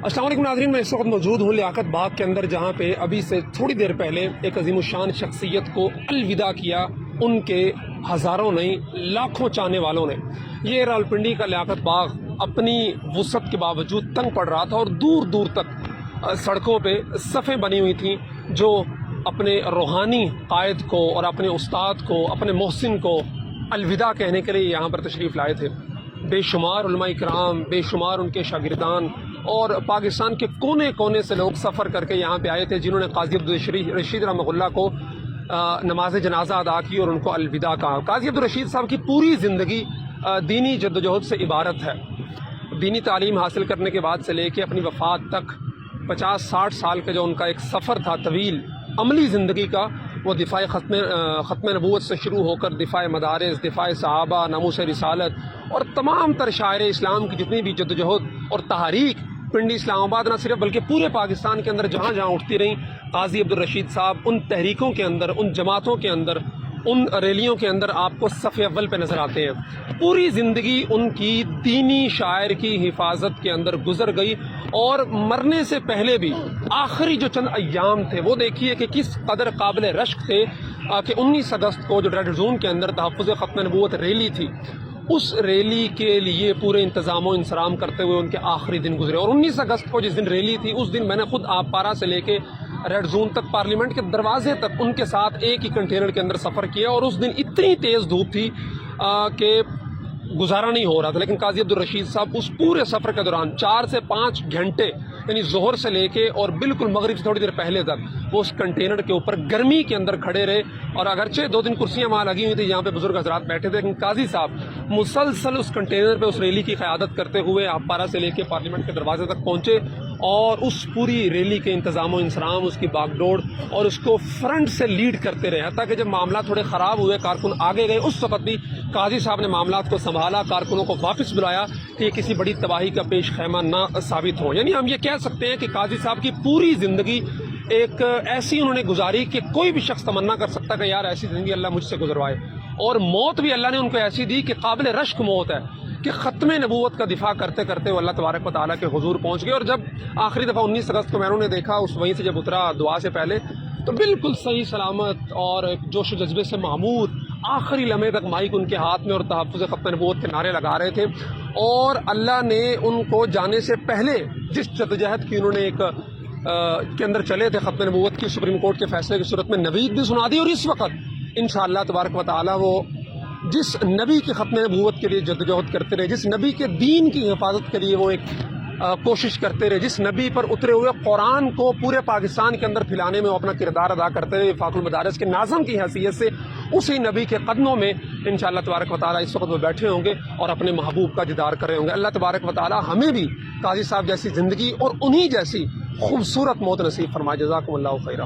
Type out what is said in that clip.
السلام علیکم ناظرین، میں اس وقت موجود ہوں لیاقت باغ کے اندر، جہاں پہ ابھی سے تھوڑی دیر پہلے ایک عظیم الشان شخصیت کو الوداع کیا ان کے ہزاروں نہیں لاکھوں چاہنے والوں نے۔ یہ راولپنڈی کا لیاقت باغ اپنی وسعت کے باوجود تنگ پڑ رہا تھا اور دور دور تک سڑکوں پہ صفیں بنی ہوئی تھیں جو اپنے روحانی قائد کو اور اپنے استاد کو، اپنے محسن کو الوداع کہنے کے لیے یہاں پر تشریف لائے تھے۔ بے شمار علماء کرام، بے شمار ان کے شاگردان اور پاکستان کے کونے کونے سے لوگ سفر کر کے یہاں پہ آئے تھے، جنہوں نے قاضی عبدالرشید رحمہ اللہ کو نماز جنازہ ادا کی اور ان کو الوداع کہا۔ قاضی عبدالرشید صاحب کی پوری زندگی دینی جدوجہد سے عبارت ہے۔ دینی تعلیم حاصل کرنے کے بعد سے لے کے اپنی وفات تک 50-60 سال کا جو ان کا ایک سفر تھا طویل عملی زندگی کا، وہ دفاع ختم نبوت سے شروع ہو کر دفاع مدارس، دفاع صحابہ، ناموس رسالت اور تمام تر شاعر اسلام کی جتنی بھی جدوجہد اور تحریک پنڈی اسلام آباد نہ صرف بلکہ پورے پاکستان کے اندر جہاں جہاں اٹھتی رہیں، قاضی عبدالرشید صاحب ان تحریکوں کے اندر، ان جماعتوں کے اندر، ان ریلیوں کے اندر آپ کو صف اول پہ نظر آتے ہیں۔ پوری زندگی ان کی دینی شاعر کی حفاظت کے اندر گزر گئی، اور مرنے سے پہلے بھی آخری جو چند ایام تھے وہ دیکھیے کہ کس قدر قابل رشک تھے کہ 19 اگست کو جو ریڈ زون کے اندر تحفظ ختم نبوت ریلی تھی، اس ریلی کے لیے پورے انتظام و انصرام کرتے ہوئے ان کے آخری دن گزرے۔ اور 19 اگست کو جس دن ریلی تھی، اس دن میں نے خود آپ پارا سے لے کے ریڈ زون تک، پارلیمنٹ کے دروازے تک ان کے ساتھ ایک ہی کنٹینر کے اندر سفر کیا، اور اس دن اتنی تیز دھوپ تھی کہ گزارا نہیں ہو رہا تھا، لیکن قاضی عبدالرشید صاحب اس پورے سفر کے دوران 4 سے 5 گھنٹے یعنی ظہر سے لے کے اور بالکل مغرب سے تھوڑی دیر پہلے تک وہ اس کنٹینر کے اوپر گرمی کے اندر کھڑے رہے۔ اور اگرچہ 2 کرسیاں وہاں لگی ہوئی تھیں جہاں پہ بزرگ حضرات بیٹھے تھے، لیکن قاضی صاحب مسلسل اس کنٹینر پہ اس ریلی کی قیادت کرتے ہوئے آپ پارا سے لے کے پارلیمنٹ کے دروازے تک پہنچے، اور اس پوری ریلی کے انتظام و انصرام، اس کی باغ ڈوڑ اور اس کو فرنٹ سے لیڈ کرتے رہے، حتیٰ کہ جب معاملات تھوڑے خراب ہوئے، کارکن آگے گئے، اس وقت بھی قاضی صاحب نے معاملات کو سنبھالا، کارکنوں کو واپس بلایا کہ یہ کسی بڑی تباہی کا پیش خیمہ نہ ثابت ہو۔ یعنی ہم یہ کہہ سکتے ہیں کہ قاضی صاحب کی پوری زندگی ایک ایسی انہوں نے گزاری کہ کوئی بھی شخص تمنا کر سکتا کہ یار ایسی زندگی اللہ مجھ سے گزروائے، اور موت بھی اللہ نے ان کو ایسی دی کہ قابل رشک موت ہے کہ ختم نبوت کا دفاع کرتے کرتے وہ اللہ تبارک و تعالیٰ کے حضور پہنچ گئے۔ اور جب آخری دفعہ 19 اگست کو میں نے دیکھا، اس وہیں سے جب اترا دعا سے پہلے، تو بالکل صحیح سلامت اور جوش و جذبے سے معمور آخری لمحے تک مائک ان کے ہاتھ میں اور تحفظ ختم نبوت کے نعرے لگا رہے تھے، اور اللہ نے ان کو جانے سے پہلے جس جدوجہد کی انہوں نے ایک کے اندر چلے تھے ختم نبوت کی، سپریم کورٹ کے فیصلے کی صورت میں نوید بھی سنا دی، اور اس وقت انشاءاللہ تبارک و تعالیٰ وہ جس نبی کی ختم نبوت کے لیے جدوجہد کرتے رہے، جس نبی کے دین کی حفاظت کے لیے وہ ایک کوشش کرتے رہے، جس نبی پر اترے ہوئے قرآن کو پورے پاکستان کے اندر پھیلانے میں وہ اپنا کردار ادا کرتے ہوئے وفاق المدارس کے ناظم کی حیثیت سے اسی نبی کے قدموں میں انشاءاللہ تبارک و تعالیٰ اس وقت وہ بیٹھے ہوں گے اور اپنے محبوب کا دیدار کر رہے ہوں گے۔ اللہ تبارک و تعالیٰ ہمیں بھی قاضی صاحب جیسی زندگی اور انہی جیسی خوبصورت موت نصیب فرمائے۔ جزاکم اللہ خیرہ۔